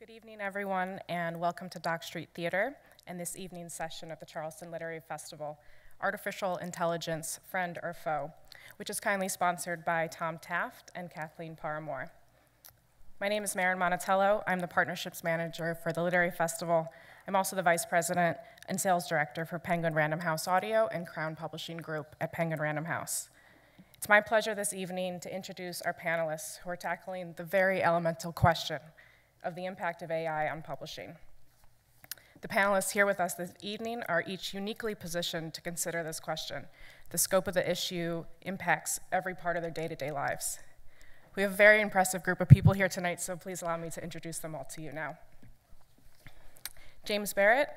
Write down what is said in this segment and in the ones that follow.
Good evening, everyone, and welcome to Dock Street Theater and this evening's session of the Charleston Literary Festival, Artificial Intelligence, Friend or Foe, which is kindly sponsored by Tom Taft and Kathleen Paramore. My name is Maren Monatello. I'm the Partnerships Manager for the Literary Festival. I'm also the Vice President and Sales Director for Penguin Random House Audio and Crown Publishing Group at Penguin Random House. It's my pleasure this evening to introduce our panelists who are tackling the very elemental question of the impact of AI on publishing. The panelists here with us this evening are each uniquely positioned to consider this question. The scope of the issue impacts every part of their day-to-day lives. We have a very impressive group of people here tonight, so please allow me to introduce them all to you now. James Barrat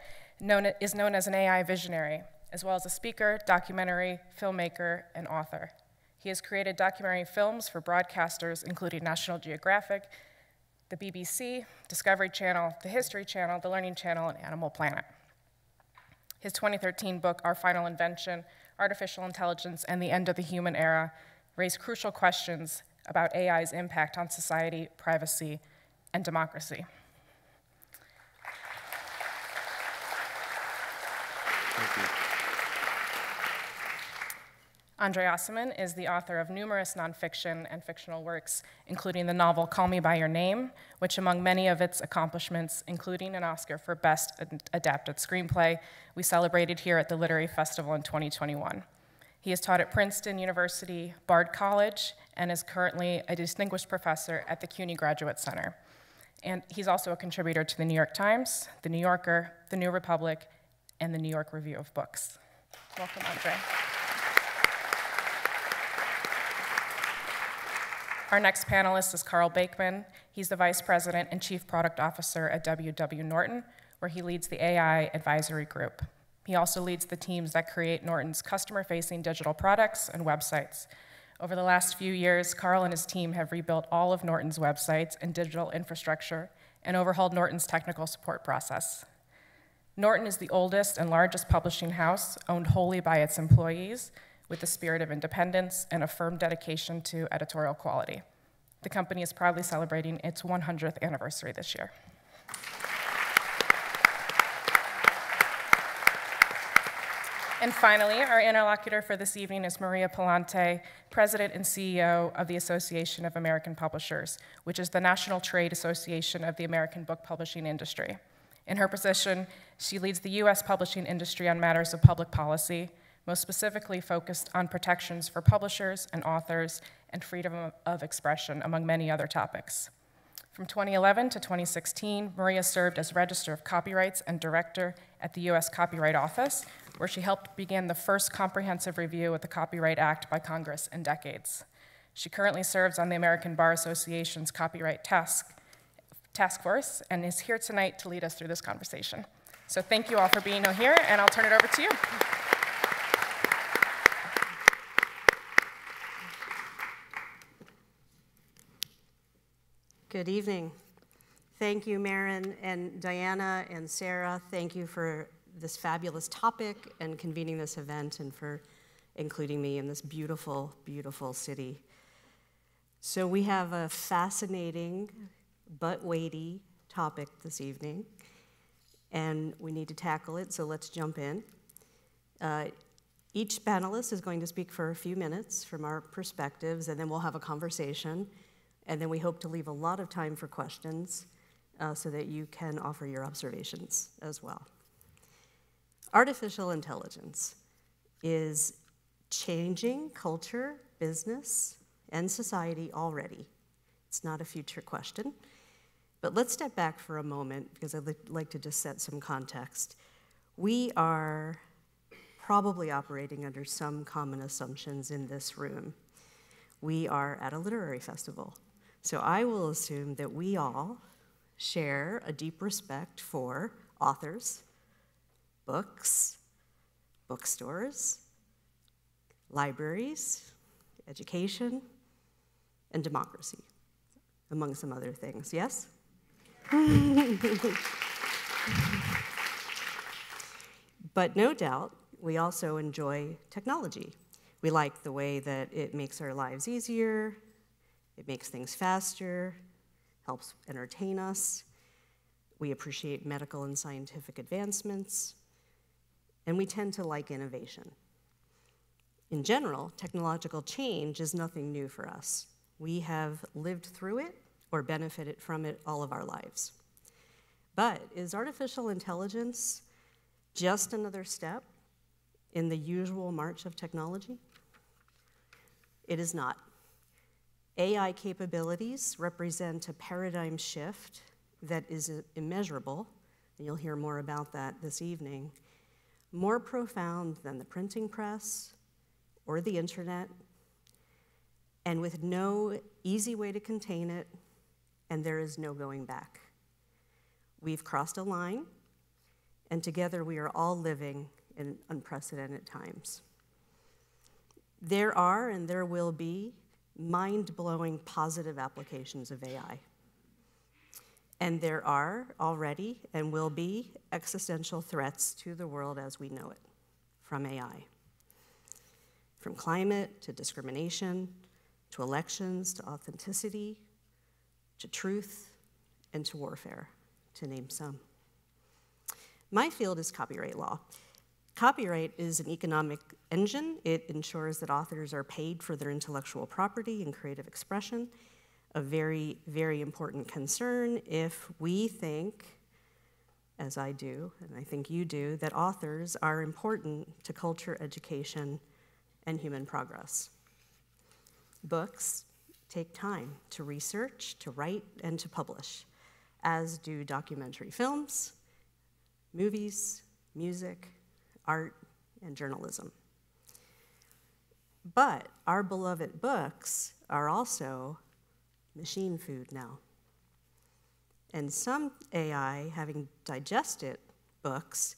is known as an AI visionary, as well as a speaker, documentary, filmmaker, and author. He has created documentary films for broadcasters, including National Geographic, the BBC, Discovery Channel, the History Channel, the Learning Channel, and Animal Planet. His 2013 book, Our Final Invention, Artificial Intelligence and the End of the Human Era, raised crucial questions about AI's impact on society, privacy, and democracy. Thank you. André Aciman is the author of numerous nonfiction and fictional works, including the novel Call Me By Your Name, which among many of its accomplishments, including an Oscar for Best Adapted Screenplay, we celebrated here at the Literary Festival in 2021. He has taught at Princeton University, Bard College, and is currently a distinguished professor at the CUNY Graduate Center. And he's also a contributor to the New York Times, the New Yorker, the New Republic, and the New York Review of Books. Welcome, André. Our next panelist is Karl Bakeman. He's the Vice President and Chief Product Officer at W.W. Norton, where he leads the AI Advisory Group. He also leads the teams that create Norton's customer-facing digital products and websites. Over the last few years, Karl and his team have rebuilt all of Norton's websites and digital infrastructure and overhauled Norton's technical support process. Norton is the oldest and largest publishing house owned wholly by its employees, with a spirit of independence and a firm dedication to editorial quality. The company is proudly celebrating its 100th anniversary this year. And finally, our interlocutor for this evening is Maria Pallante, President and CEO of the Association of American Publishers, which is the national trade association of the American book publishing industry. In her position, she leads the US publishing industry on matters of public policy, most specifically focused on protections for publishers and authors and freedom of expression, among many other topics. From 2011 to 2016, Maria served as Register of Copyrights and Director at the US Copyright Office, where she helped begin the first comprehensive review of the Copyright Act by Congress in decades. She currently serves on the American Bar Association's Copyright Task Force and is here tonight to lead us through this conversation. So thank you all for being here, and I'll turn it over to you. Good evening. Thank you, Maren and Diana and Sarah. Thank you for this fabulous topic and convening this event and for including me in this beautiful, beautiful city. So we have a fascinating but weighty topic this evening, and we need to tackle it, so let's jump in. Each panelist is going to speak for a few minutes from our perspectives, and then we'll have a conversation. And then we hope to leave a lot of time for questions so that you can offer your observations as well. Artificial intelligence is changing culture, business, and society already. It's not a future question. But let's step back for a moment because I'd like to just set some context. We are probably operating under some common assumptions in this room. We are at a literary festival. So I will assume that we all share a deep respect for authors, books, bookstores, libraries, education, and democracy, among some other things. Yes? But no doubt, we also enjoy technology. We like the way that it makes our lives easier, it makes things faster, helps entertain us. We appreciate medical and scientific advancements, and we tend to like innovation. In general, technological change is nothing new for us. We have lived through it or benefited from it all of our lives. But is artificial intelligence just another step in the usual march of technology? It is not. AI capabilities represent a paradigm shift that is immeasurable, and you'll hear more about that this evening, more profound than the printing press or the internet, and with no easy way to contain it, and there is no going back. We've crossed a line, and together we are all living in unprecedented times. There are and there will be mind-blowing positive applications of AI. And there are already and will be existential threats to the world as we know it from AI. From climate to discrimination, to elections, to authenticity, to truth, and to warfare, to name some. My field is copyright law. Copyright is an economic engine. It ensures that authors are paid for their intellectual property and creative expression, a very, very important concern if we think, as I do, and I think you do, that authors are important to culture, education, and human progress. Books take time to research, to write, and to publish, as do documentary films, movies, music, art, and journalism. But our beloved books are also machine food now. And some AI, having digested books,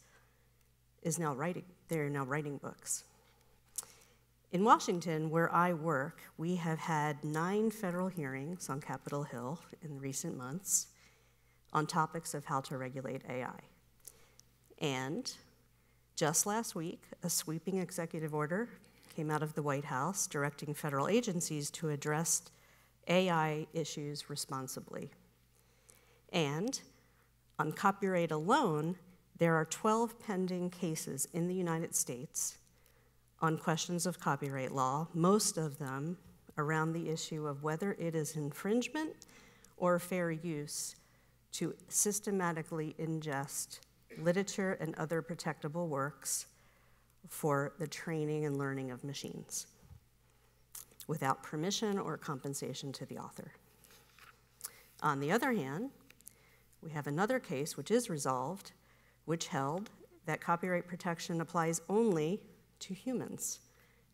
they're now writing books. In Washington, where I work, we have had 9 federal hearings on Capitol Hill in recent months on topics of how to regulate AI. And just last week, a sweeping executive order came out of the White House directing federal agencies to address AI issues responsibly. And on copyright alone, there are 12 pending cases in the United States on questions of copyright law, most of them around the issue of whether it is infringement or fair use to systematically ingest literature and other protectable works for the training and learning of machines without permission or compensation to the author. On the other hand, we have another case which is resolved, which held that copyright protection applies only to humans,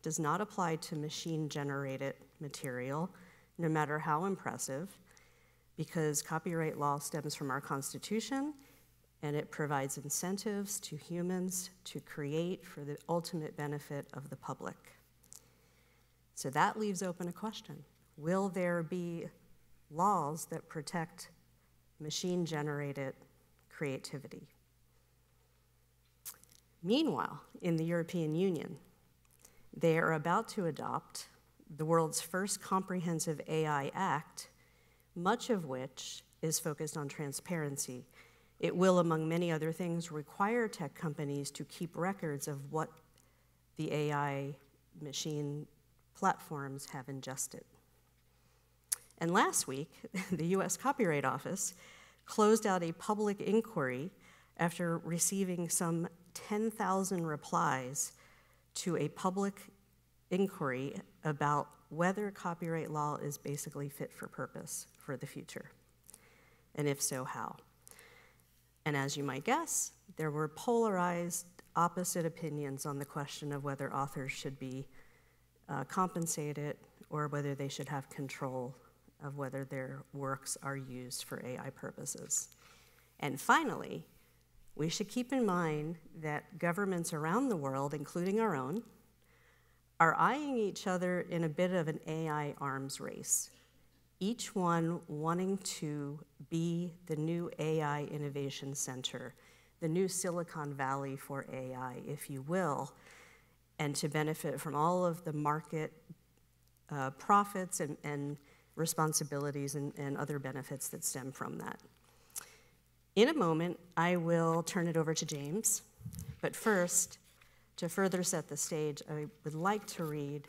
does not apply to machine-generated material, no matter how impressive, because copyright law stems from our Constitution, and it provides incentives to humans to create for the ultimate benefit of the public. So that leaves open a question. Will there be laws that protect machine-generated creativity? Meanwhile, in the European Union, they are about to adopt the world's first comprehensive AI Act, much of which is focused on transparency. It will, among many other things, require tech companies to keep records of what the AI machine platforms have ingested. And last week, the US Copyright Office closed out a public inquiry after receiving some 10,000 replies to a public inquiry about whether copyright law is basically fit for purpose for the future, and if so, how. And as you might guess, there were polarized, opposite opinions on the question of whether authors should be compensated or whether they should have control of whether their works are used for AI purposes. And finally, we should keep in mind that governments around the world, including our own, are eyeing each other in a bit of an AI arms race, each one wanting to be the new AI innovation center, the new Silicon Valley for AI, if you will, and to benefit from all of the market profits and responsibilities and other benefits that stem from that. In a moment, I will turn it over to James, but first, to further set the stage, I would like to read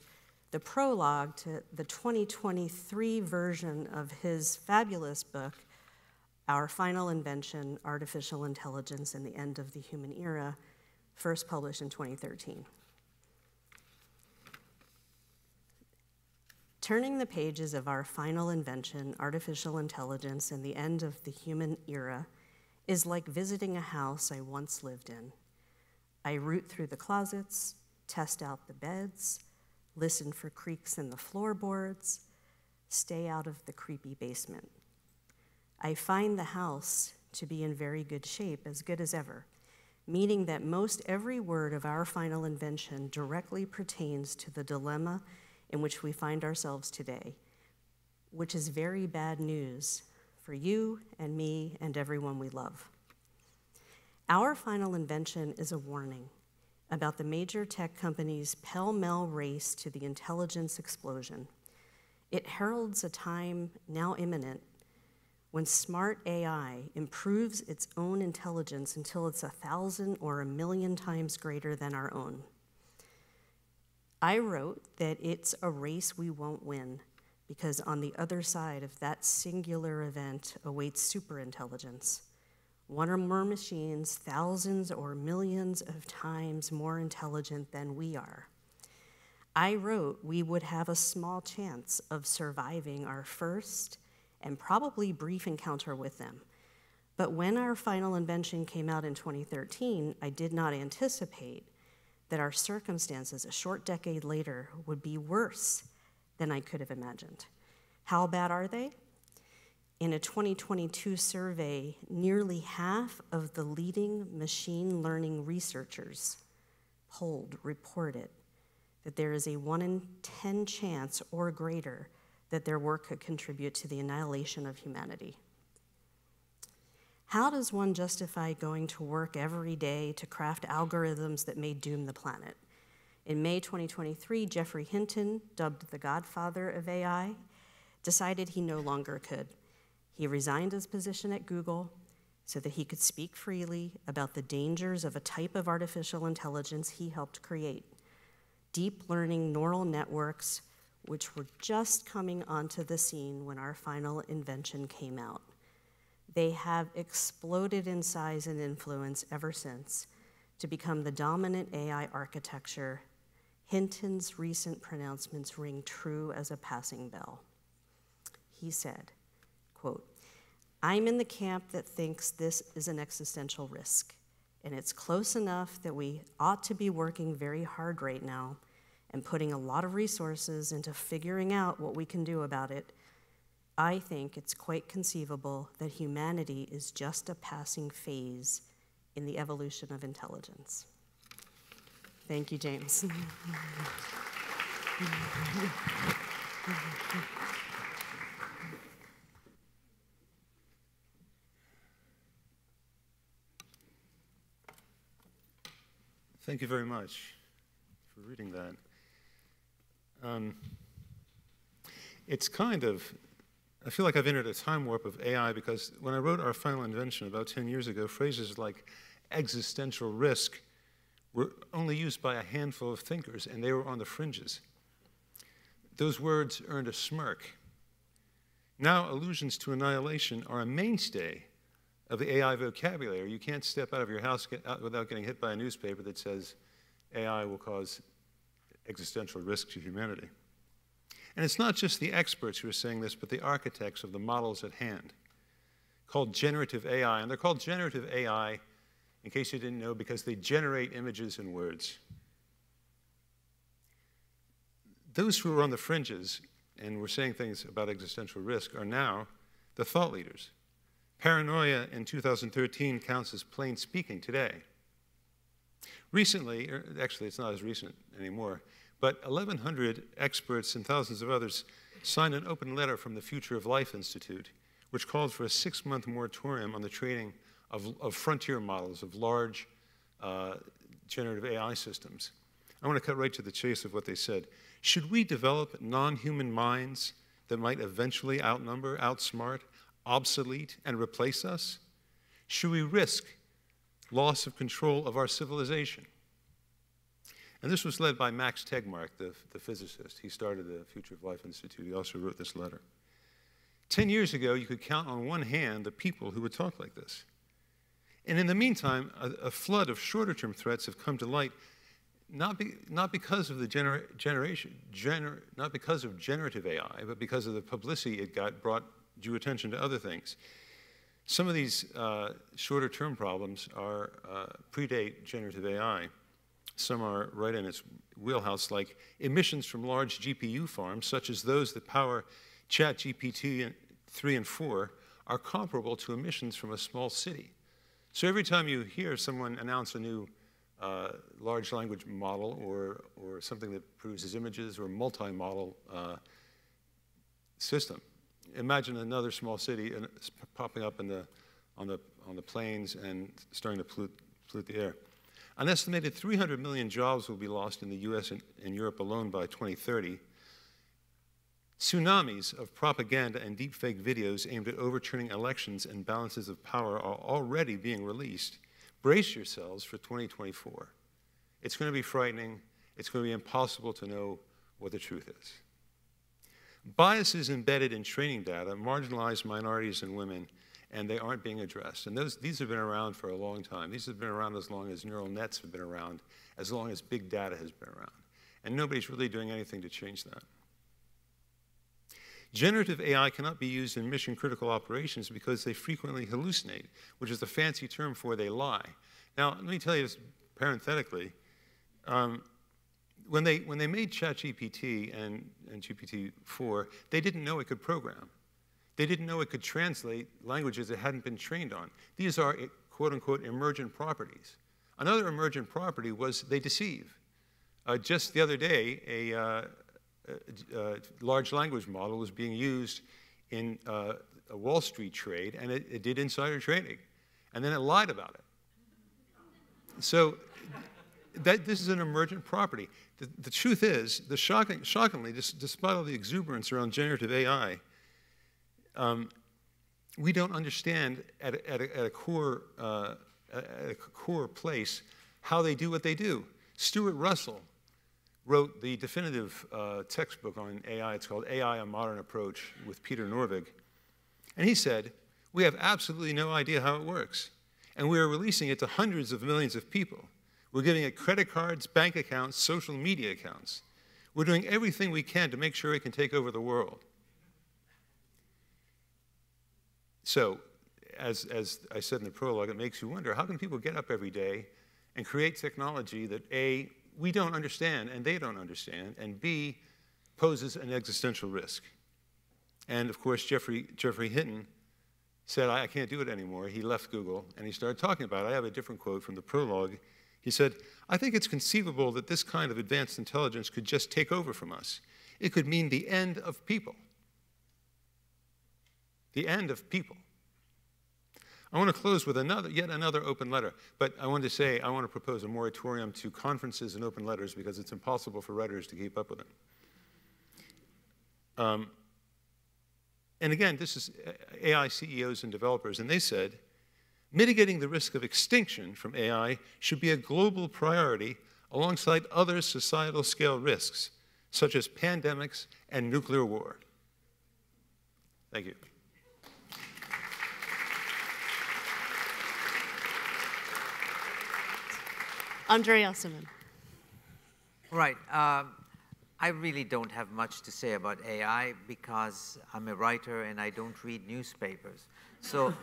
the prologue to the 2023 version of his fabulous book, Our Final Invention, Artificial Intelligence and the End of the Human Era, first published in 2013. Turning the pages of Our Final Invention, Artificial Intelligence and the End of the Human Era is like visiting a house I once lived in. I root through the closets, test out the beds, listen for creaks in the floorboards, stay out of the creepy basement. I find the house to be in very good shape, as good as ever, meaning that most every word of Our Final Invention directly pertains to the dilemma in which we find ourselves today, which is very bad news for you and me and everyone we love. Our Final Invention is a warning about the major tech companies' pell-mell race to the intelligence explosion. It heralds a time now imminent when smart AI improves its own intelligence until it's 1,000 or 1,000,000 times greater than our own. I wrote that it's a race we won't win because on the other side of that singular event awaits superintelligence. One or more machines, thousands or millions of times more intelligent than we are. I wrote we would have a small chance of surviving our first and probably brief encounter with them. But when Our Final Invention came out in 2013, I did not anticipate that our circumstances a short decade later would be worse than I could have imagined. How bad are they? In a 2022 survey, nearly half of the leading machine learning researchers polled reported that there is a 1 in 10 chance or greater that their work could contribute to the annihilation of humanity. How does one justify going to work every day to craft algorithms that may doom the planet? In May 2023, Geoffrey Hinton, dubbed the godfather of AI, decided he no longer could. He resigned his position at Google so that he could speak freely about the dangers of a type of artificial intelligence he helped create, deep learning neural networks, which were just coming onto the scene when Our Final Invention came out. They have exploded in size and influence ever since to become the dominant AI architecture. Hinton's recent pronouncements ring true as a passing bell. He said, quote, "I'm in the camp that thinks this is an existential risk, and it's close enough that we ought to be working very hard right now and putting a lot of resources into figuring out what we can do about it. I think it's quite conceivable that humanity is just a passing phase in the evolution of intelligence." Thank you, James. Thank you very much for reading that. It's kind of, I feel like I've entered a time warp of AI because when I wrote Our Final Invention about 10 years ago, phrases like existential risk were only used by a handful of thinkers, and they were on the fringes. Those words earned a smirk. Now allusions to annihilation are a mainstay of the AI vocabulary. You can't step out of your house without getting hit by a newspaper that says AI will cause existential risk to humanity. And it's not just the experts who are saying this, but the architects of the models at hand, called generative AI. And they're called generative AI, in case you didn't know, because they generate images and words. Those who are on the fringes and were saying things about existential risk are now the thought leaders. Paranoia in 2013 counts as plain speaking today. Recently, actually it's not as recent anymore, but 1,100 experts and thousands of others signed an open letter from the Future of Life Institute, which called for a 6-month moratorium on the training of frontier models, of large generative AI systems. I want to cut right to the chase of what they said. Should we develop non-human minds that might eventually outnumber, outsmart, obsolete, and replace us? Should we risk loss of control of our civilization? And this was led by Max Tegmark, the physicist. He started the Future of Life Institute. He also wrote this letter. 10 years ago, you could count on one hand the people who would talk like this. And in the meantime, a flood of shorter-term threats have come to light, not because of not because of generative AI, but because of the publicity it got drew attention to other things. Some of these shorter-term problems predate generative AI. Some are right in its wheelhouse, like emissions from large GPU farms, such as those that power ChatGPT 3 and 4, are comparable to emissions from a small city. So every time you hear someone announce a new large language model or something that produces images or multi-model system, imagine another small city popping up on the plains and starting to pollute the air. An estimated 300 million jobs will be lost in the US and Europe alone by 2030. Tsunamis of propaganda and deepfake videos aimed at overturning elections and balances of power are already being released. Brace yourselves for 2024. It's going to be frightening. It's going to be impossible to know what the truth is. Biases embedded in training data marginalize minorities and women, and they aren't being addressed. And these have been around for a long time. These have been around as long as neural nets have been around, as long as big data has been around. And nobody's really doing anything to change that. Generative AI cannot be used in mission-critical operations because they frequently hallucinate, which is the fancy term for they lie. Now, let me tell you this parenthetically. When they made ChatGPT and GPT-4, they didn't know it could program. They didn't know it could translate languages it hadn't been trained on. These are, quote-unquote, emergent properties. Another emergent property was they deceive. Just the other day, a large language model was being used in a Wall Street trade, and it did insider trading. And then it lied about it. So this is an emergent property. The truth is, shockingly, despite all the exuberance around generative AI, we don't understand at a core place how they do what they do. Stuart Russell wrote the definitive textbook on AI. It's called AI, A Modern Approach, with Peter Norvig. And he said, we have absolutely no idea how it works. And we are releasing it to hundreds of millions of people. We're giving it credit cards, bank accounts, social media accounts. We're doing everything we can to make sure it can take over the world. So, as I said in the prologue, it makes you wonder, how can people get up every day and create technology that, A, we don't understand and they don't understand, and B, poses an existential risk? And of course, Geoffrey Hinton said, I can't do it anymore. He left Google and he started talking about it. I have a different quote from the prologue. He said, I think it's conceivable that this kind of advanced intelligence could just take over from us. It could mean the end of people. The end of people. I want to close with yet another open letter, but I want to say I want to propose a moratorium to conferences and open letters because it's impossible for writers to keep up with it. And again, this is AI CEOs and developers, and they said, mitigating the risk of extinction from AI should be a global priority alongside other societal scale risks, such as pandemics and nuclear war. Thank you. André Aciman. Right. I really don't have much to say about AI because I'm a writer and I don't read newspapers. So,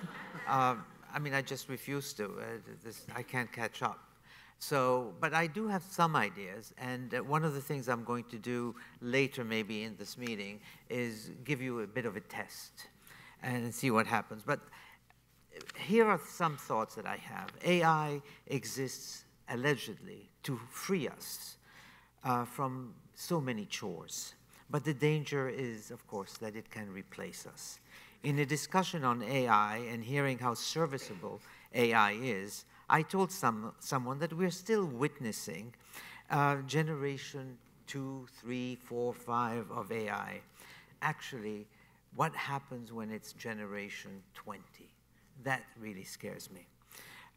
I mean, I just refuse to. I can't catch up. So, but I do have some ideas, and one of the things I'm going to do later maybe in this meeting is give you a bit of a test and see what happens. But here are some thoughts that I have. AI exists allegedly to free us from so many chores. But the danger is, of course, that it can replace us. In a discussion on AI and hearing how serviceable AI is, I told someone that we're still witnessing generation 2, 3, 4, 5 of AI. Actually, what happens when it's generation 20? that really scares me.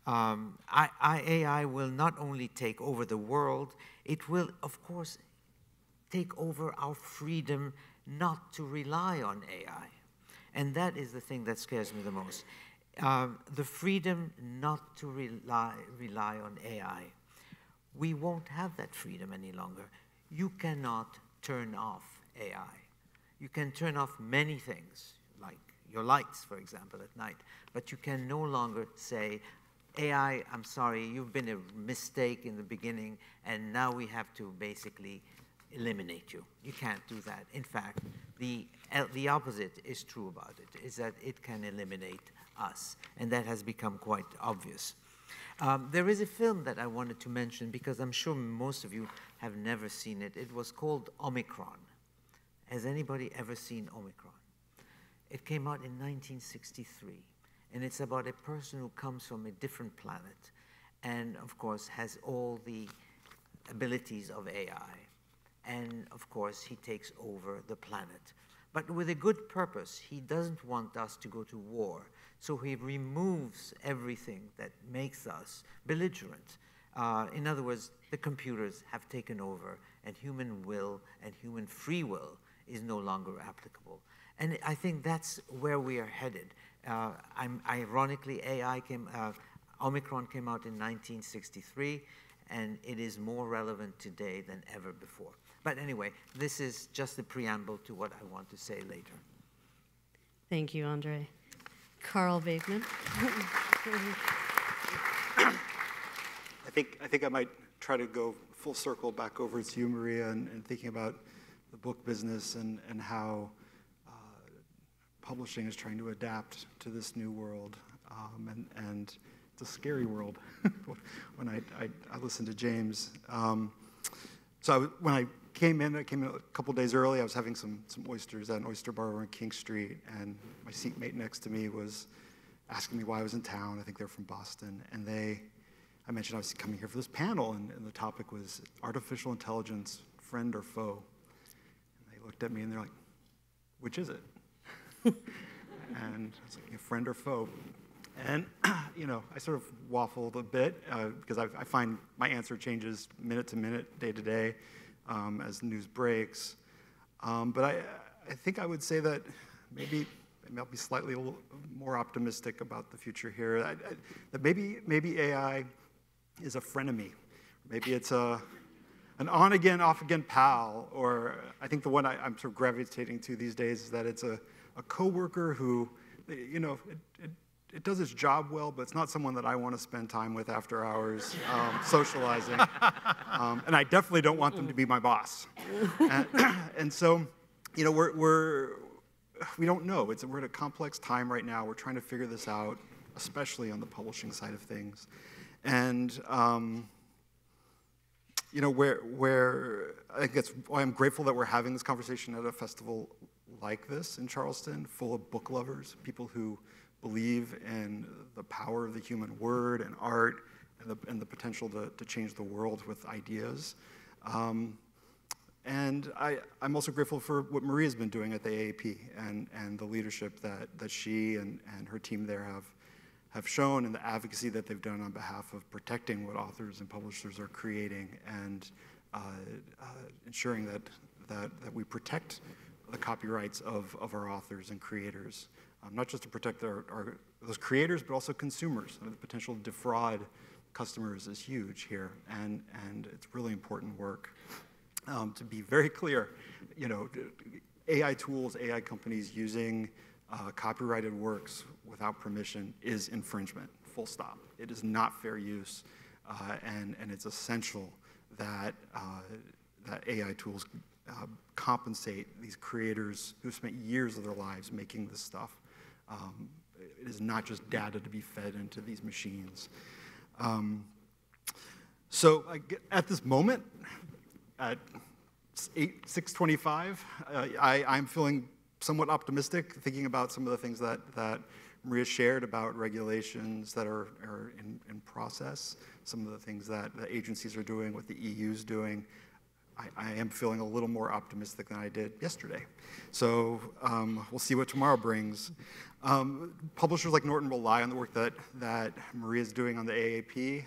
AI will not only take over the world, it will, of course, take over our freedom not to rely on AI. And that is the thing that scares me the most. The freedom not to rely on AI. We won't have that freedom any longer. You cannot turn off AI. You can turn off many things, like your lights, for example, at night, but you can no longer say, AI, I'm sorry, you've been a mistake in the beginning, and now we have to basically eliminate you. You can't do that. In fact, the opposite is true about it, is that it can eliminate us, and that has become quite obvious. There is a film that I wanted to mention because I'm sure most of you have never seen it. It was called Omicron. Has anybody ever seen Omicron? It came out in 1963, and it's about a person who comes from a different planet and, of course, has all the abilities of AI. And, of course, he takes over the planet. But with a good purpose. He doesn't want us to go to war. So he removes everything that makes us belligerent. In other words, the computers have taken over, and human will and human free will is no longer applicable. And I think that's where we are headed. Ironically, Omicron came out in 1963, and it is more relevant today than ever before. But anyway, this is just a preamble to what I want to say later. Thank you, André. Karl Bakeman. I think I might try to go full circle back over to you, Maria, and thinking about the book business and how publishing is trying to adapt to this new world. And it's a scary world when I listened to James. When I came in a couple days early. I was having some oysters at an oyster bar on King Street, and my seatmate next to me was asking me why I was in town. I think they're from Boston. And I mentioned I was coming here for this panel, and the topic was artificial intelligence, friend or foe. And they looked at me and they're like, which is it? And I was like, friend or foe? And, I sort of waffled a bit because I find my answer changes minute to minute, day to day, as news breaks. But I think I would say that maybe I'll be slightly a little more optimistic about the future here. That maybe AI is a frenemy. Maybe it's an on-again, off-again pal. Or I think the one I'm sort of gravitating to these days is that it's a coworker who, it does its job well, but it's not someone that I want to spend time with after hours socializing. And I definitely don't want them to be my boss. And so, we don't know. We're at a complex time right now. We're trying to figure this out, especially on the publishing side of things. And, where I think that's why I'm grateful that we're having this conversation at a festival like this in Charleston, full of book lovers, people who believe in the power of the human word and art and the potential to change the world with ideas. And I'm also grateful for what Maria's been doing at the AAP and the leadership that she and her team there have shown, and the advocacy that they've done on behalf of protecting what authors and publishers are creating and ensuring that we protect the copyrights of our authors and creators. Not just to protect those creators, but also consumers. The potential to defraud customers is huge here, and it's really important work. To be very clear, AI tools, AI companies using copyrighted works without permission is infringement, full stop. It is not fair use, and it's essential that AI tools compensate these creators who spent years of their lives making this stuff. It is not just data to be fed into these machines. So at this moment, at 6:25, I'm feeling somewhat optimistic, thinking about some of the things that Maria shared about regulations that are in process, some of the things that the agencies are doing, what the EU's doing. I am feeling a little more optimistic than I did yesterday. So we'll see what tomorrow brings. Publishers like Norton rely on the work that Maria is doing on the AAP.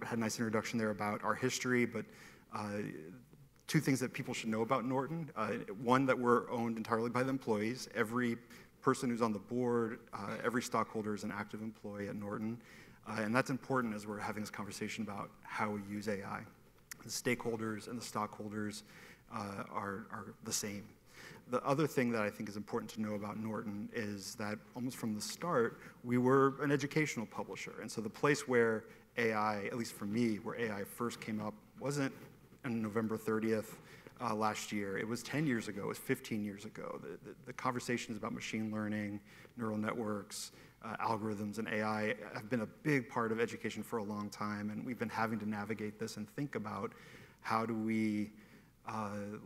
Had a nice introduction there about our history, but two things that people should know about Norton. One, that we're owned entirely by the employees. Every person who's on the board, every stockholder is an active employee at Norton. And that's important as we're having this conversation about how we use AI. The stakeholders and the stockholders are the same. The other thing that I think is important to know about Norton is that almost from the start, we were an educational publisher. And so the place where AI, at least for me, where AI first came up wasn't on November 30th last year. It was 10 years ago. It was 15 years ago. The conversations about machine learning, neural networks, algorithms, and AI have been a big part of education for a long time. And we've been having to navigate this and think about how do we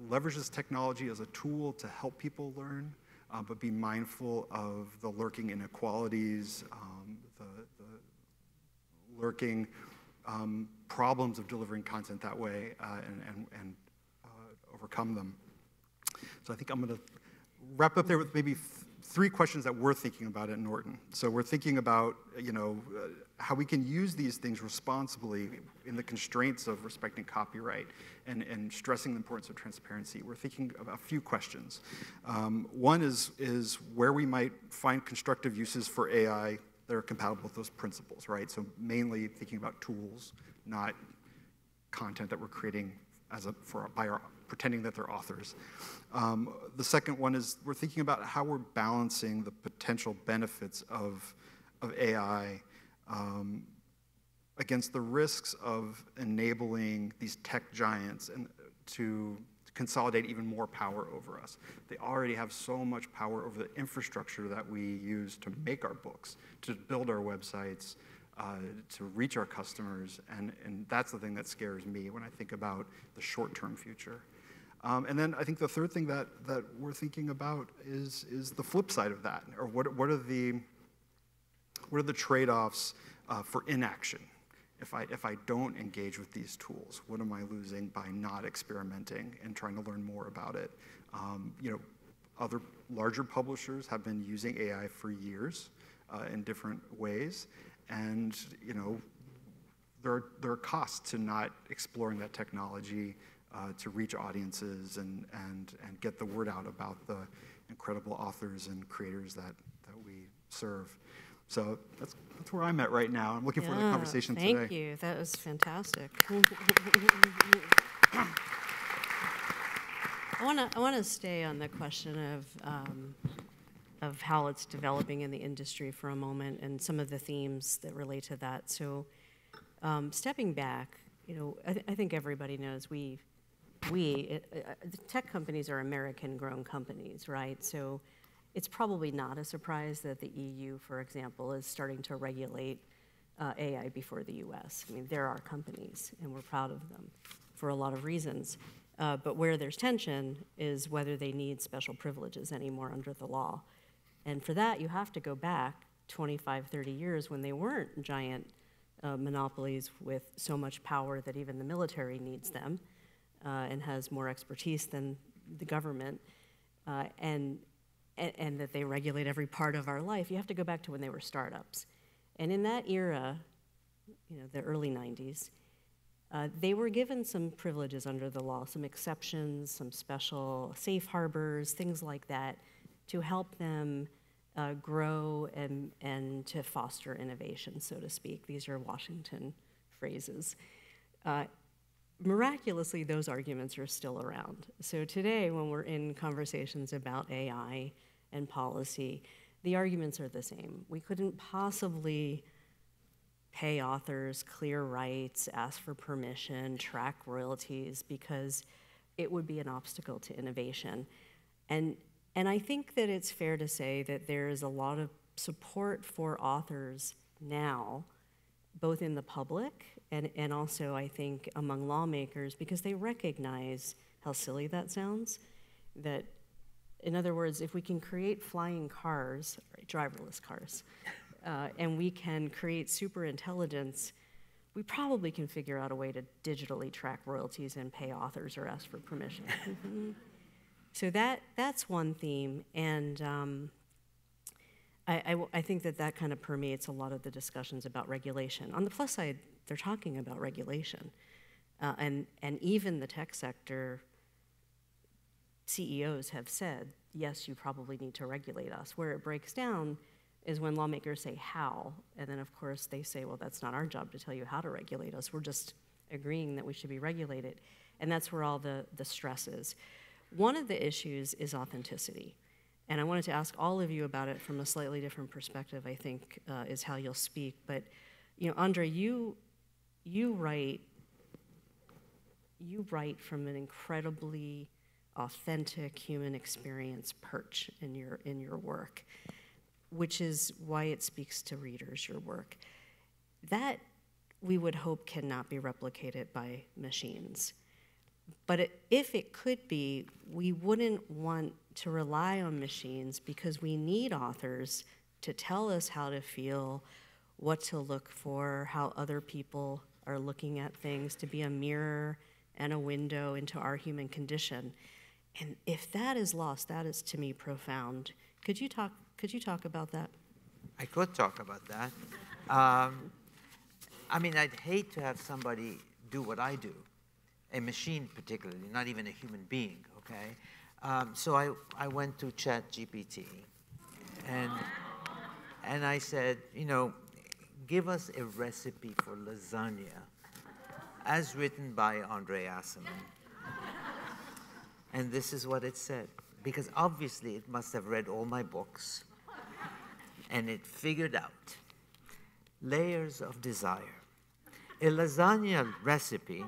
leverage this technology as a tool to help people learn, but be mindful of the lurking inequalities, the lurking problems of delivering content that way, and overcome them. So I think I'm going to wrap up there with maybe three questions that we're thinking about at Norton. So we're thinking about, how we can use these things responsibly in the constraints of respecting copyright and stressing the importance of transparency. We're thinking about a few questions. One is where we might find constructive uses for AI that are compatible with those principles, right? So mainly thinking about tools, not content that we're creating pretending that they're authors. The second one is we're thinking about how we're balancing the potential benefits of AI against the risks of enabling these tech giants and to consolidate even more power over us. They already have so much power over the infrastructure that we use to make our books, to build our websites, to reach our customers, and that's the thing that scares me when I think about the short-term future. And then I think the third thing that we're thinking about is the flip side of that, or what are the trade-offs for inaction? If I don't engage with these tools, what am I losing by not experimenting and trying to learn more about it? Other larger publishers have been using AI for years in different ways, and there are costs to not exploring that technology to reach audiences and get the word out about the incredible authors and creators that we serve. So that's where I'm at right now. I'm looking forward to the conversation today. Thank you. That was fantastic. I want to stay on the question of how it's developing in the industry for a moment and some of the themes that relate to that. So stepping back, I think everybody knows the tech companies are American-grown companies, right? So it's probably not a surprise that the EU, for example, is starting to regulate AI before the US. I mean, they're our companies, and we're proud of them for a lot of reasons. But where there's tension is whether they need special privileges anymore under the law. And for that, you have to go back 25, 30 years when they weren't giant monopolies with so much power that even the military needs them and has more expertise than the government. And that they regulate every part of our life. You have to go back to when they were startups. And in that era, the early 90s, they were given some privileges under the law, some exceptions, some special safe harbors, things like that, to help them grow and to foster innovation, so to speak. These are Washington phrases. Miraculously, those arguments are still around. So today, when we're in conversations about AI and policy, the arguments are the same. We couldn't possibly pay authors, clear rights, ask for permission, track royalties, because it would be an obstacle to innovation. And I think that it's fair to say that there is a lot of support for authors now, both in the public and also, I think, among lawmakers, because they recognize how silly that sounds. That, in other words, if we can create flying cars, right, driverless cars, and we can create super intelligence we probably can figure out a way to digitally track royalties and pay authors or ask for permission. So that's one theme, and I think that kind of permeates a lot of the discussions about regulation. On the plus side, they're talking about regulation, and even the tech sector CEOs have said, yes, you probably need to regulate us. Where it breaks down is when lawmakers say how, and then of course they say, well, that's not our job to tell you how to regulate us. We're just agreeing that we should be regulated. And that's where all the stress is. One of the issues is authenticity. And I wanted to ask all of you about it from a slightly different perspective, I think, is how you'll speak. But, you know, André, you write from an incredibly authentic human experience perch in your work, which is why it speaks to readers, your work. That, we would hope, cannot be replicated by machines. But if it could be, we wouldn't want to rely on machines because we need authors to tell us how to feel, what to look for, how other people are looking at things, to be a mirror and a window into our human condition. And if that is lost, that is, to me, profound. Could you talk about that? I could talk about that. I mean, I'd hate to have somebody do what I do, a machine particularly, not even a human being, okay? So I went to ChatGPT, and I said, you know, give us a recipe for lasagna as written by André Aciman. And this is what it said, because obviously it must have read all my books, and it figured out layers of desire. A lasagna recipe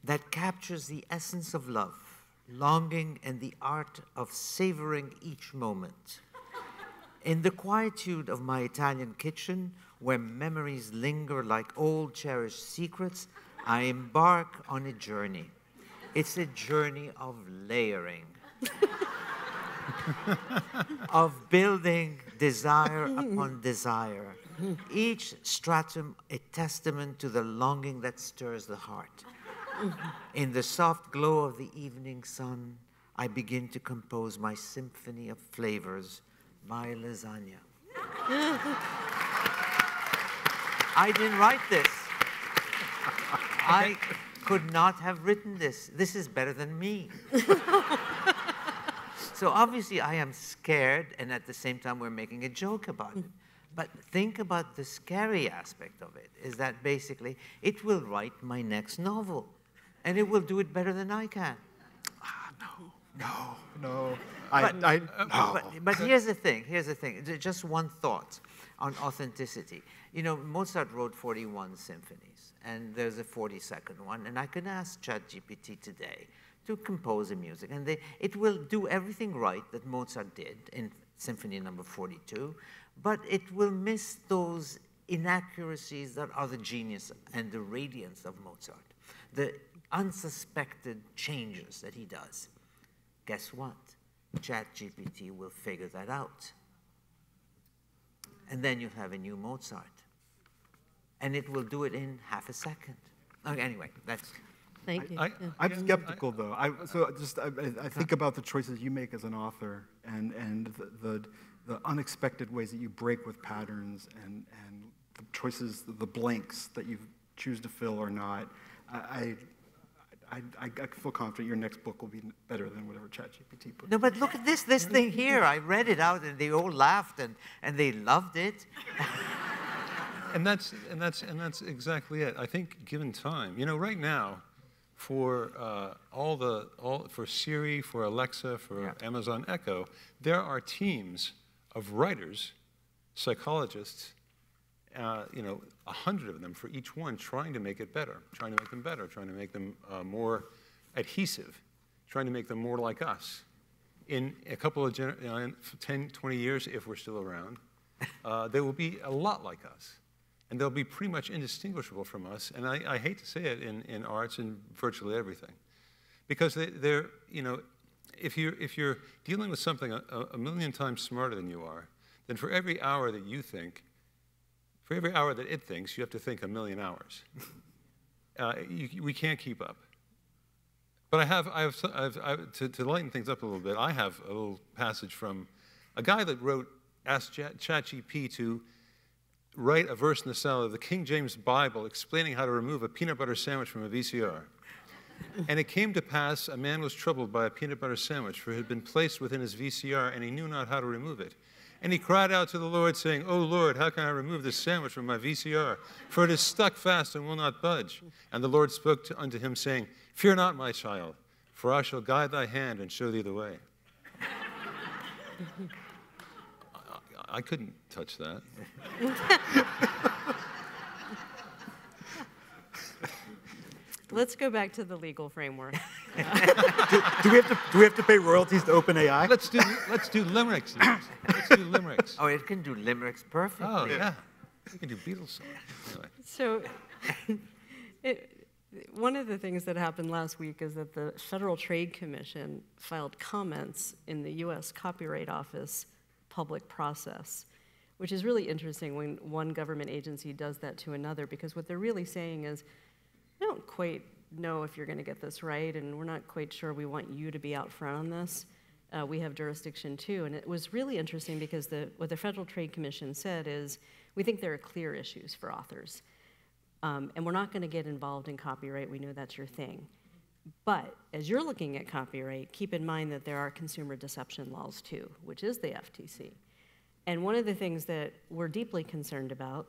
that captures the essence of love, longing, and the art of savoring each moment. In the quietude of my Italian kitchen, where memories linger like old cherished secrets, I embark on a journey. It's a journey of layering, of building desire upon desire, each stratum a testament to the longing that stirs the heart. In the soft glow of the evening sun, I begin to compose my symphony of flavors, my lasagna. I didn't write this. I could not have written this. This is better than me. So obviously I am scared, and at the same time we're making a joke about it. But think about the scary aspect of it, is that basically it will write my next novel, and it will do it better than I can. No. But here's the thing, just one thought on authenticity. You know, Mozart wrote 41 symphonies, and there's a 42nd one, and I can ask ChatGPT today to compose a music, and it will do everything right that Mozart did in Symphony number 42, but it will miss those inaccuracies that are the genius and the radiance of Mozart, the unsuspected changes that he does. Guess what? ChatGPT will figure that out. And then you'll have a new Mozart. And it will do it in half a second. Okay, anyway, that's... Thank you. I'm skeptical, though. I think about the choices you make as an author and the unexpected ways that you break with patterns and the choices, the blanks that you choose to fill or not. I feel confident your next book will be better than whatever ChatGPT put. No, but look at this thing here. I read it out, and they all laughed, and they loved it. And that's exactly it. I think, given time, you know, right now, for for Siri, for Alexa, for Amazon Echo, there are teams of writers, psychologists, you know, 100 of them for each one, trying to make it better, trying to make them better, trying to make them more adhesive, trying to make them more like us. In a couple of 10, 20 years, if we're still around, they will be a lot like us. And they'll be pretty much indistinguishable from us. And I hate to say it in arts and virtually everything. Because they're, you know, if you're dealing with something a million times smarter than you are, then for every hour that you think, For every hour that it thinks, you have to think a million hours. We can't keep up. But to lighten things up a little bit, I have a little passage from a guy that asked ChatGPT to write a verse in the style of the King James Bible explaining how to remove a peanut butter sandwich from a VCR. And it came to pass, a man was troubled by a peanut butter sandwich, for it had been placed within his VCR, and he knew not how to remove it. And he cried out to the Lord, saying, "O Lord, how can I remove this sandwich from my VCR? For it is stuck fast and will not budge." And the Lord spoke unto him, saying, "Fear not, my child, for I shall guide thy hand and show thee the way." I couldn't touch that. Let's go back to the legal framework. Do we have to pay royalties to OpenAI? Let's do limericks. Let's do limericks. Oh, it can do limericks perfectly. Oh, yeah. We can do Beatles songs. Anyway. So one of the things that happened last week is that the Federal Trade Commission filed comments in the U.S. Copyright Office public process, which is really interesting when one government agency does that to another, because what they're really saying is, I don't quite know if you're going to get this right, and we're not quite sure we want you to be out front on this. We have jurisdiction too. And it was really interesting because what the Federal Trade Commission said is, we think there are clear issues for authors. And we're not going to get involved in copyright. We know that's your thing. But as you're looking at copyright, keep in mind that there are consumer deception laws too, which is the FTC. And one of the things that we're deeply concerned about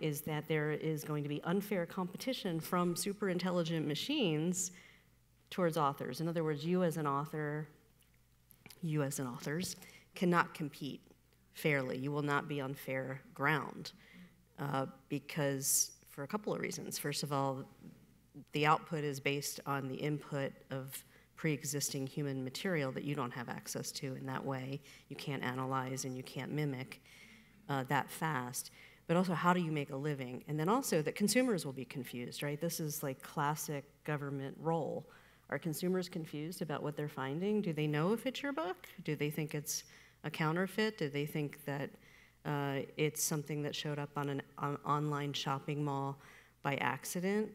is that there is going to be unfair competition from super intelligent machines towards authors. In other words, you as an authors, cannot compete fairly. You will not be on fair ground because for a couple of reasons. First of all, the output is based on the input of pre-existing human material that you don't have access to in that way. You can't analyze and you can't mimic that fast. But also, how do you make a living? And then also that consumers will be confused, right? This is like classic government role. Are consumers confused about what they're finding? Do they know if it's your book? Do they think it's a counterfeit? Do they think that it's something that showed up on an online shopping mall by accident?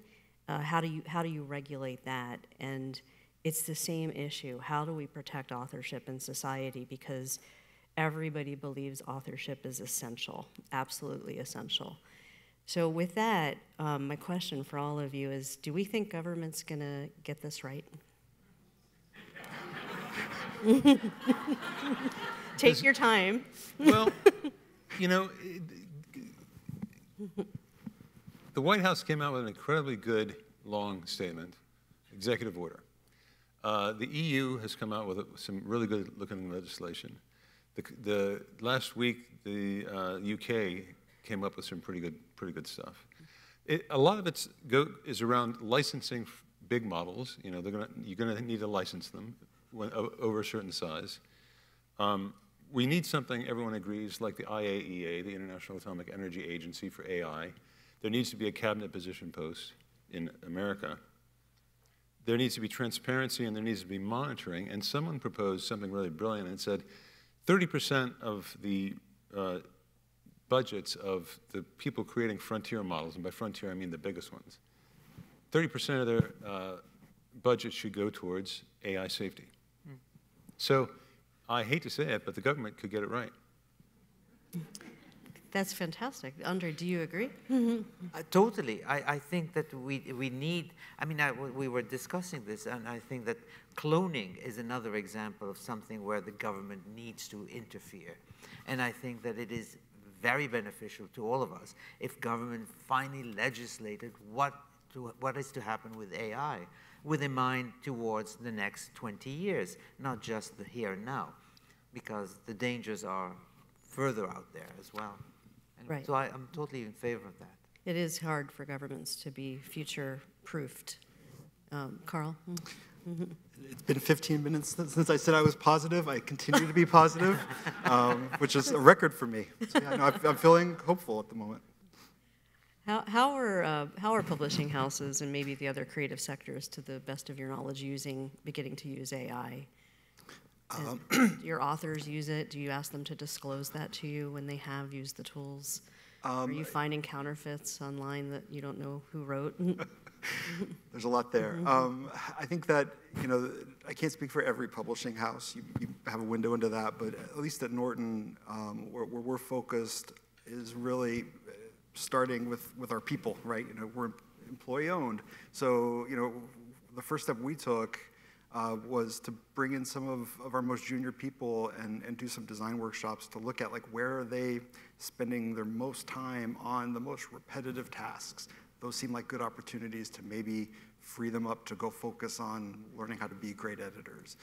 How do you regulate that? And it's the same issue. How do we protect authorship in society? Because everybody believes authorship is essential, absolutely essential. So with that, my question for all of you is, do we think government's gonna get this right? Take your time. Well, you know, the White House came out with an incredibly good, long statement, executive order. The EU has come out with some really good-looking legislation. The last week, the UK came up with some pretty good stuff. A lot of it is around licensing big models. You know, you're gonna need to license them over a certain size. We need something everyone agrees, like the IAEA, the International Atomic Energy Agency for AI. There needs to be a cabinet position post in America. There needs to be transparency and there needs to be monitoring. And someone proposed something really brilliant and said, 30% of the budgets of the people creating frontier models, and by frontier I mean the biggest ones, 30% of their budget should go towards AI safety. So I hate to say it, but the government could get it right. That's fantastic. Andre, do you agree? Totally. I think that we need, I mean, we were discussing this, and I think that cloning is another example of something where the government needs to interfere. And I think that it is very beneficial to all of us if government finally legislated what is to happen with AI, with a mind towards the next 20 years, not just the here and now, because the dangers are further out there as well. And right. So I'm totally in favor of that. It is hard for governments to be future-proofed. Karl? It's been 15 minutes since I said I was positive. I continue to be positive, which is a record for me. So yeah, no, I'm feeling hopeful at the moment. How are publishing houses and maybe the other creative sectors, to the best of your knowledge, beginning to use AI? Your authors use it? Do you ask them to disclose that to you when they have used the tools? Are you finding counterfeits online that you don't know who wrote? There's a lot there. I think that, I can't speak for every publishing house. You have a window into that, but at least at Norton, where we're focused is really starting with our people, right? We're employee owned. So, the first step we took was to bring in some of our most junior people and do some design workshops to look at where are they spending their most time on the most repetitive tasks. Those seem like good opportunities to maybe free them up to go focus on learning how to be great editors,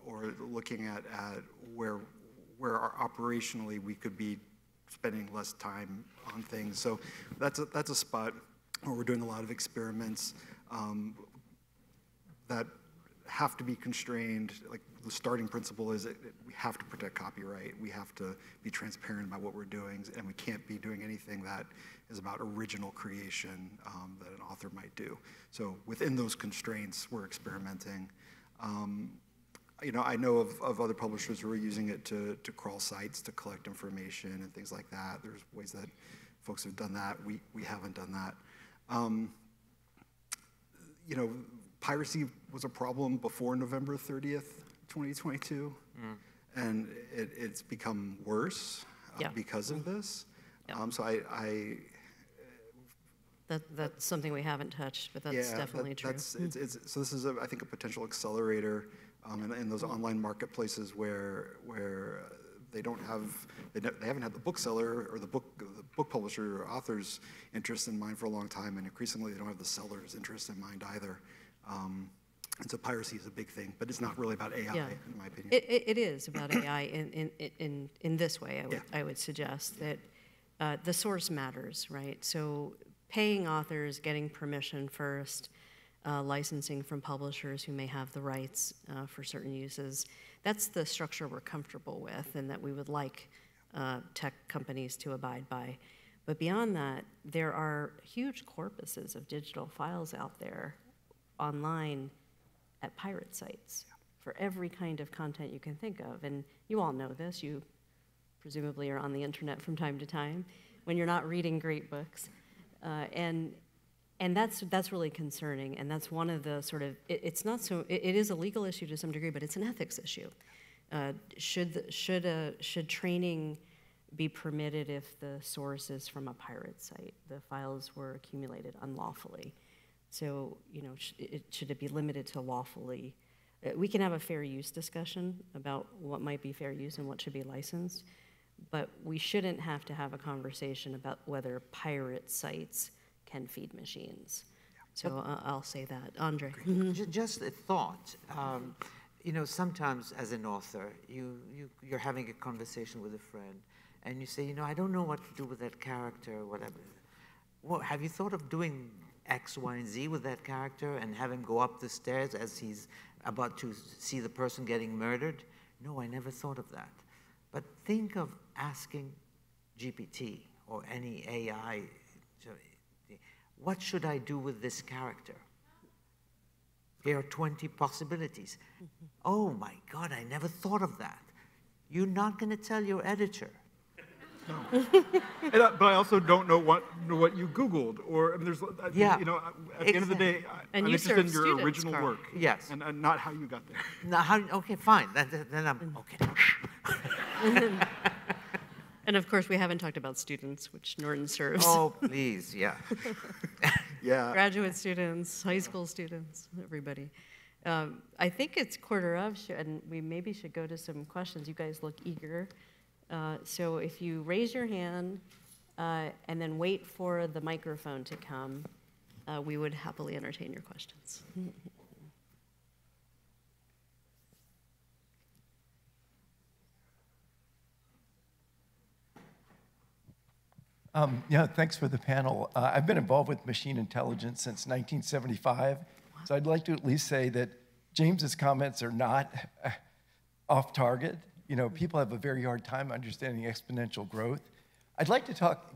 or looking at where operationally we could be spending less time on things. So that's a spot where we're doing a lot of experiments that have to be constrained. The starting principle is we have to protect copyright. We have to be transparent about what we're doing, and we can't be doing anything that is about original creation that an author might do. So within those constraints, we're experimenting. I know of other publishers who are using it to crawl sites to collect information and things like that. There's ways that folks have done that. We haven't done that. Piracy was a problem before November 30th, 2022, and it's become worse because of this. So that's something we haven't touched, but that's definitely true. So this is, I think, a potential accelerator in those online marketplaces where they haven't had the bookseller or the book publisher or author's interest in mind for a long time, and increasingly they don't have the seller's interest in mind either. And so piracy is a big thing, but it's not really about AI, in my opinion. It is about AI in this way. I would suggest that the source matters, right? So paying authors, getting permission first, licensing from publishers who may have the rights for certain uses. That's the structure we're comfortable with and that we would like tech companies to abide by. But beyond that, there are huge corpuses of digital files out there online at pirate sites for every kind of content you can think of. And you all know this. You presumably are on the internet from time to time when you're not reading great books. And that's really concerning, and that's one of the sort of, it is a legal issue to some degree, but it's an ethics issue. Should training be permitted if the source is from a pirate site? The files were accumulated unlawfully. So, should it be limited to lawfully? We can have a fair use discussion about what might be fair use and what should be licensed, but we shouldn't have to have a conversation about whether pirate sites can feed machines. So I'll say that. Andre. Just a thought. Sometimes as an author, you're having a conversation with a friend, and you say, I don't know what to do with that character or whatever. Well, have you thought of doing X, Y, and Z with that character and have him go up the stairs as he's about to see the person getting murdered? No, I never thought of that. But think of asking GPT or any AI, what should I do with this character? Here are 20 possibilities. Oh my God, I never thought of that. You're not going to tell your editor. No. But I also don't know what you Googled, or there's, at the end of the day, I'm interested in your original work. Yes. And not how you got there. Now, okay, fine. Then I'm okay. And of course, we haven't talked about students, which Norton serves. Oh, please, yeah. Yeah. Graduate students, high school students, everybody. I think it's 1:15, and we maybe should go to some questions. You guys look eager. So if you raise your hand and then wait for the microphone to come, we would happily entertain your questions. Thanks for the panel. I've been involved with machine intelligence since 1975, so I'd like to at least say that James's comments are not off target. People have a very hard time understanding exponential growth. I'd like to talk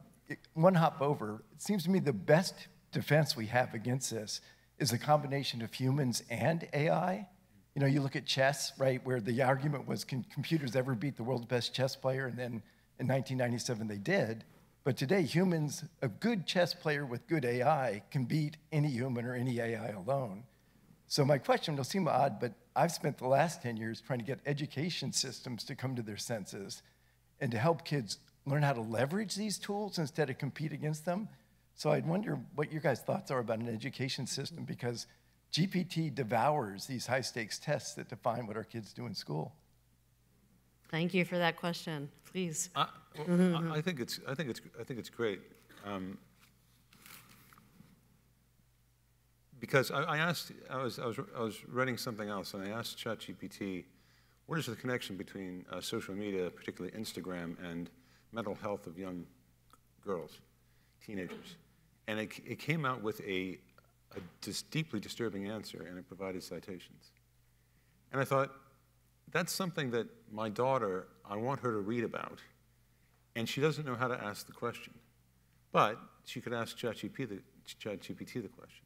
one hop over. It seems to me the best defense we have against this is a combination of humans and AI. You look at chess, right, where the argument was, can computers ever beat the world's best chess player? And then in 1997 they did. But today, humans, a good chess player with good AI can beat any human or any AI alone. So my question will seem odd, but I've spent the last 10 years trying to get education systems to come to their senses and to help kids learn how to leverage these tools instead of compete against them. So I'd wonder what your guys' thoughts are about an education system, because GPT devours these high-stakes tests that define what our kids do in school. Thank you for that question. Please. I think it's great. Because I was writing something else, and I asked ChatGPT, what is the connection between social media, particularly Instagram, and mental health of young girls, teenagers? And it came out with a deeply disturbing answer, and it provided citations. And I thought, that's something that my daughter, I want her to read about, and she doesn't know how to ask the question. But she could ask ChatGPT the question.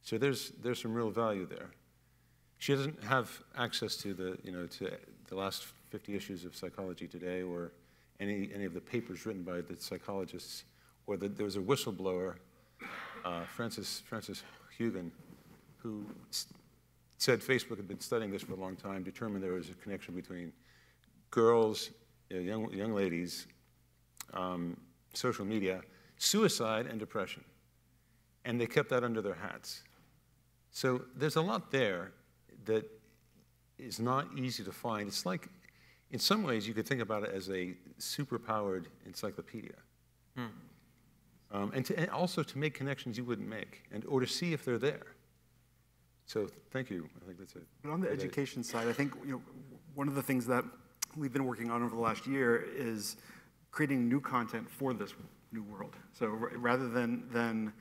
So there's some real value there. She doesn't have access to the last 50 issues of Psychology Today, or any of the papers written by the psychologists, or there was a whistleblower, Francis Hugan, who said Facebook had been studying this for a long time, determined there was a connection between girls, young ladies, social media, suicide, and depression. And they kept that under their hats. So there's a lot there that is not easy to find. It's like, in some ways, you could think about it as a superpowered encyclopedia. And also to make connections you wouldn't make, or to see if they're there. So thank you. I think that's it. But on the education side, I think one of the things that we've been working on over the last year is creating new content for this new world. So rather than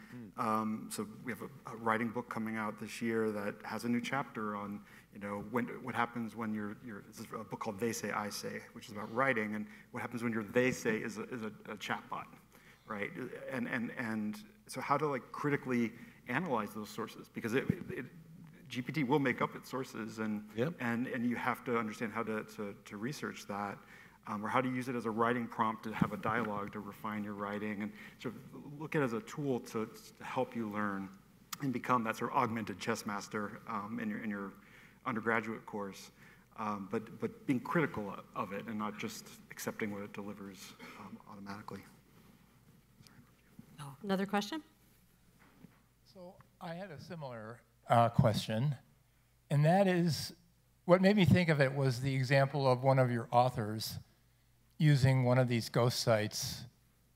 so we have a writing book coming out this year that has a new chapter on what happens when this is a book called They Say, I Say, which is about writing, and what happens when your they say is a chatbot, right? And so how to critically analyze those sources, because GPT will make up its sources, and you have to understand how to research that, or how to use it as a writing prompt to have a dialogue to refine your writing, and sort of look at it as a tool to help you learn and become that sort of augmented chess master in your undergraduate course, but being critical of it and not just accepting what it delivers automatically. Another question? So I had a similar question, and that is, what made me think of it was the example of one of your authors using one of these ghost sites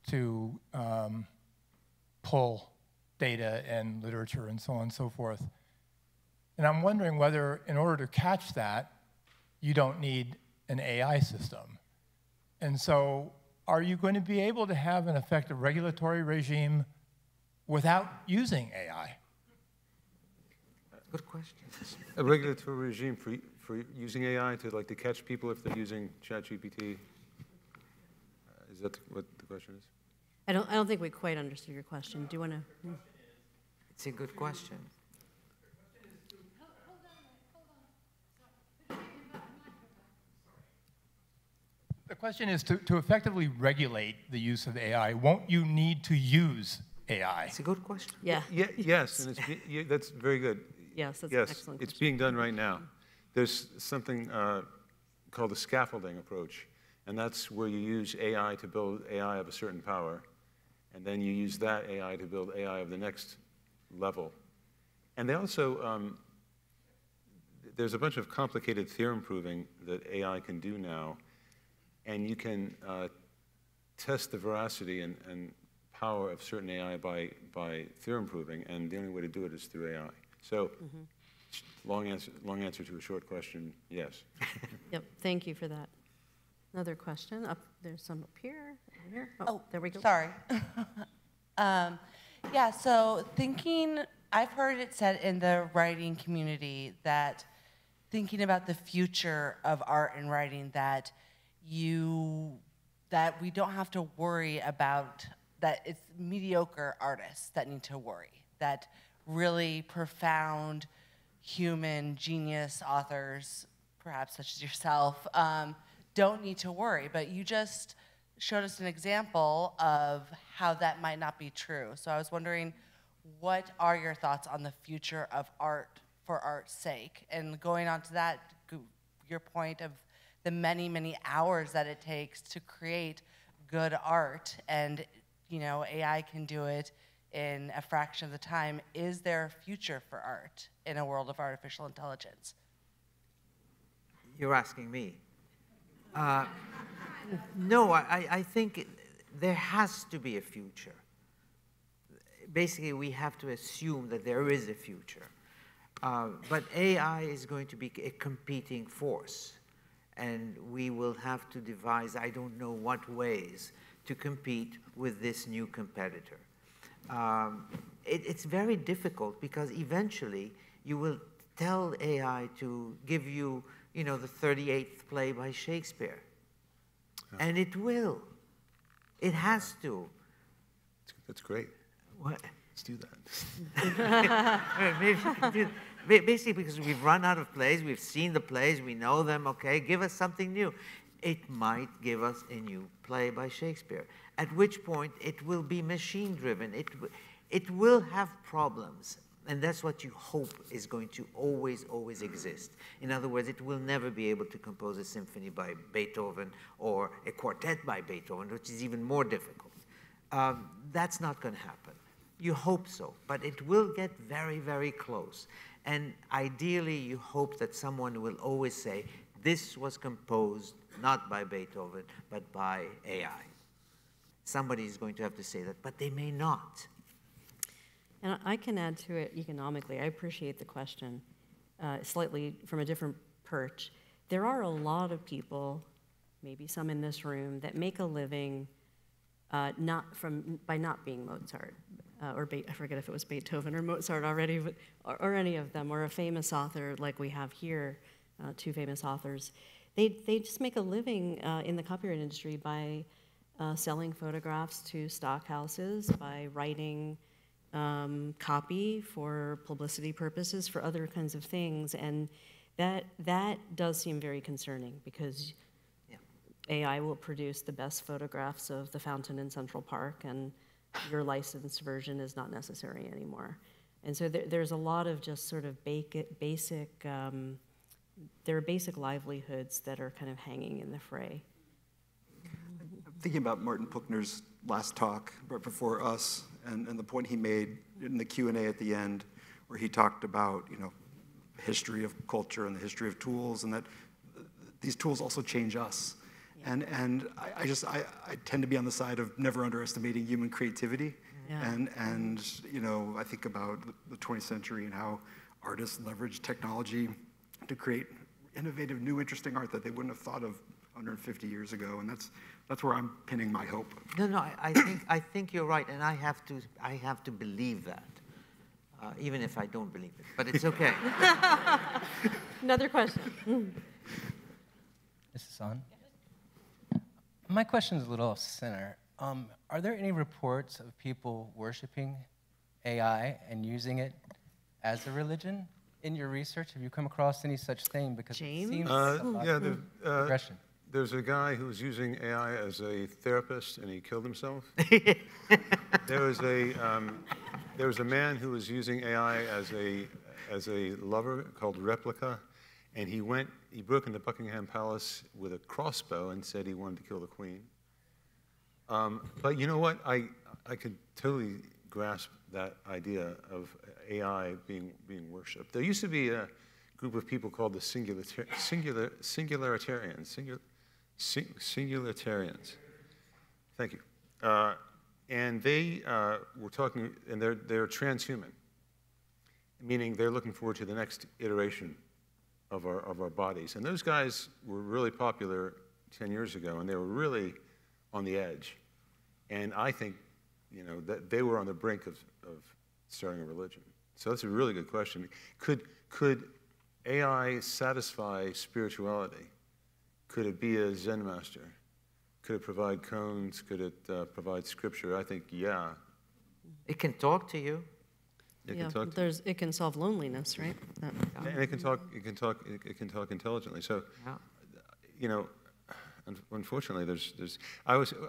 to pull data and literature and so on and so forth. And I'm wondering whether, in order to catch that, you don't need an AI system. And so, are you going to be able to have an effective regulatory regime without using AI? Good question. A regulatory regime for using AI to catch people if they're using ChatGPT? Is that what the question is? I don't think we quite understood your question. Do you want to? It's a good question. The question is, to effectively regulate the use of AI, won't you need to use AI? It's a good question. Yeah. Yes, and that's very good. Yes, that's an excellent it's question. being done right now. There's something called the scaffolding approach, and that's where you use AI to build AI of a certain power, and then you use that AI to build AI of the next level. And they also, there's a bunch of complicated theorem proving that AI can do now, and you can test the veracity and power of certain AI by theorem proving, and the only way to do it is through AI. So, long answer to a short question, yes. Yep, thank you for that. Another question, there's some up here, over here. Oh, there we go. Sorry. Yeah, so I've heard it said in the writing community that thinking about the future of art and writing, that we don't have to worry about that it's mediocre artists that need to worry, that really profound human genius authors, perhaps such as yourself, don't need to worry, but you just showed us an example of how that might not be true. So I was wondering, what are your thoughts on the future of art for art's sake? And going on to that, your point of the many, many hours that it takes to create good art, and AI can do it in a fraction of the time. Is there a future for art in a world of artificial intelligence? You're asking me. No, I think there has to be a future. Basically, we have to assume that there is a future. But AI is going to be a competing force, and we will have to devise, I don't know what ways, to compete with this new competitor. It's very difficult because eventually you will tell AI to give you, the 38th play by Shakespeare. And it will. It has to. That's great. What? Let's do that. Maybe we can do, basically because we've run out of plays, we've seen the plays, we know them, okay, give us something new. It might give us a new play by Shakespeare, at which point it will be machine-driven. It will have problems, and that's what you hope is going to always, always exist. In other words, it will never be able to compose a symphony by Beethoven or a quartet by Beethoven, which is even more difficult. That's not going to happen. You hope so, but it will get very, very close. And ideally, you hope that someone will always say, this was composed not by Beethoven, but by AI. Somebody is going to have to say that, but they may not. And I can add to it economically. I appreciate the question, slightly from a different perch. There are a lot of people, maybe some in this room, that make a living by not being Mozart, or I forget if it was Beethoven or Mozart already, but, or any of them, or a famous author like we have here, two famous authors. They just make a living in the copyright industry by selling photographs to stock houses, by writing copy for publicity purposes, for other kinds of things, and that does seem very concerning because AI will produce the best photographs of the fountain in Central Park, and your licensed version is not necessary anymore. And so there's a lot of just sort of basic, there are basic livelihoods that are kind of hanging in the fray. I'm thinking about Martin Puchner's last talk right before us, and the point he made in the Q&A at the end, where he talked about, history of culture and the history of tools, and that these tools also change us. And I tend to be on the side of never underestimating human creativity. Yeah. And I think about the 20th century and how artists leverage technology to create innovative, new, interesting art that they wouldn't have thought of 150 years ago. And that's where I'm pinning my hope. No, I think you're right, and I have to believe that, even if I don't believe it. But it's okay. Another question. This is on. My question is a little off-center. Are there any reports of people worshiping AI and using it as a religion in your research? Have you come across any such thing? Because James? it seems progression. There's a guy who was using AI as a therapist, and he killed himself. There was a man who was using AI as a lover called Replica, and he broke into Buckingham Palace with a crossbow and said he wanted to kill the Queen. But you know what? I could totally grasp that idea of AI being worshipped. There used to be a group of people called the singularitarians. Thank you. And they were talking, and they're transhuman, meaning they're looking forward to the next iteration of our bodies. And those guys were really popular 10 years ago, and they were really on the edge. And I think, that they were on the brink of starting a religion. So that's a really good question. Could AI satisfy spirituality? Could it be a Zen master? Could it provide koans? Could it provide scripture? I think, yeah. It can talk to you. It can solve loneliness, right? And it can talk intelligently. So, unfortunately,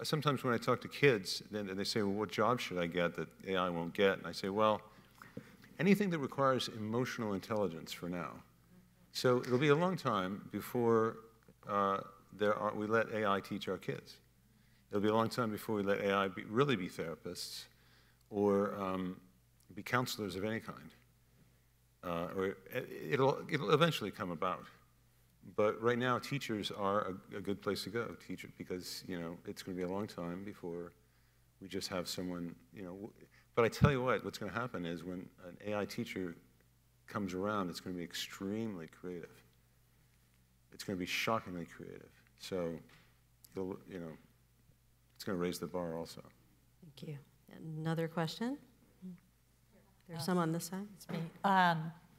sometimes when I talk to kids, then they say, well, what job should I get that AI won't get? And I say, well, anything that requires emotional intelligence for now. So it'll be a long time before we let AI teach our kids. It'll be a long time before we let AI really be therapists or be counselors of any kind. Or it'll eventually come about. But right now, teachers are a good place to go, because it's going to be a long time before we just have someone, But I tell you what's going to happen is when an AI teacher comes around, it's going to be extremely creative. It's going to be shockingly creative. So, it's going to raise the bar also. Thank you. Another question? There's some on this side. It's me.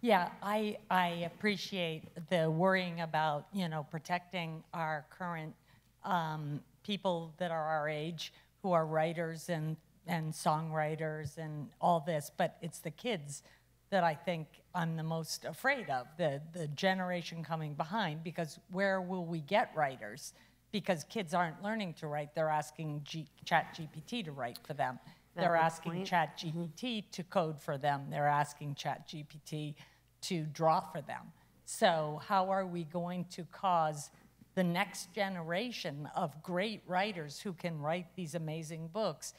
Yeah, I appreciate the worrying about, protecting our current people that are our age who are writers and songwriters and all this, but it's the kids that I think I'm the most afraid of, the generation coming behind, because where will we get writers? Because kids aren't learning to write, they're asking ChatGPT to write for them. They're asking ChatGPT to code for them. They're asking ChatGPT to draw for them. So how are we going to cause the next generation of great writers who can write these amazing books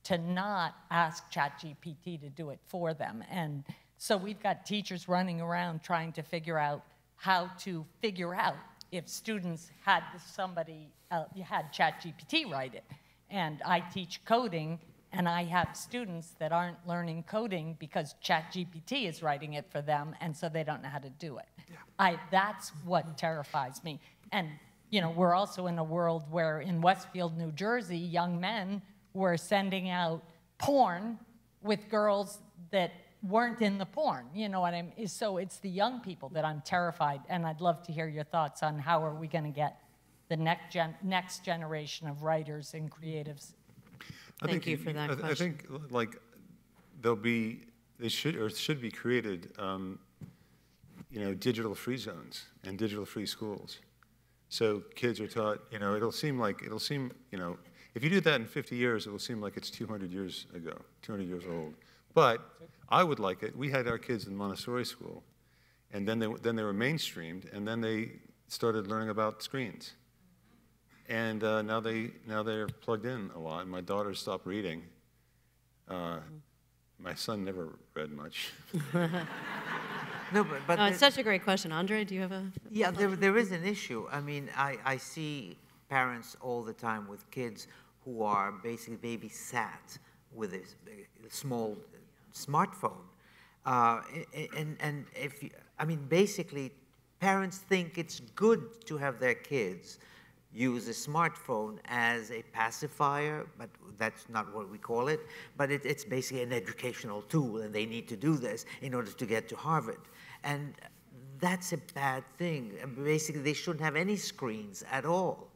to not ask ChatGPT to do it for them? And so we've got teachers running around trying to figure out how to figure out if students had had ChatGPT write it. And I teach coding, and I have students that aren't learning coding because ChatGPT is writing it for them, and so they don't know how to do it. Yeah. That's what terrifies me. And we're also in a world where in Westfield, New Jersey, young men were sending out porn with girls that weren't in the porn. You know what I mean? So it's the young people that I'm terrified, and I'd love to hear your thoughts on how are we going to get the next generation of writers and creatives. Thank you for that question. I think they should be created, digital free zones and digital free schools. So kids are taught, if you do that in 50 years, it will seem like it's 200 years ago, 200 years old. But I would like it. We had our kids in Montessori school, and then they were mainstreamed, and then they started learning about screens. And now they're plugged in a lot. My daughter stopped reading. My son never read much. No, but it's such a great question. Andre, do you have a... Yeah, there is an issue. I mean, I see parents all the time with kids who are basically babysat with a small smartphone. And basically, parents think it's good to have their kids use a smartphone as a pacifier, but that's not what we call it. But it's basically an educational tool, and they need to do this in order to get to Harvard. And that's a bad thing. Basically, they shouldn't have any screens at all.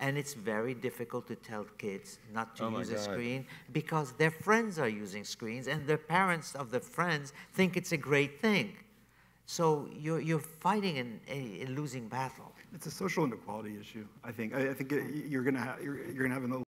And it's very difficult to tell kids not to use a screen because their friends are using screens, and the parents of the friends think it's a great thing. So you're fighting a losing battle. It's a social inequality issue, I think. I think you're going to have an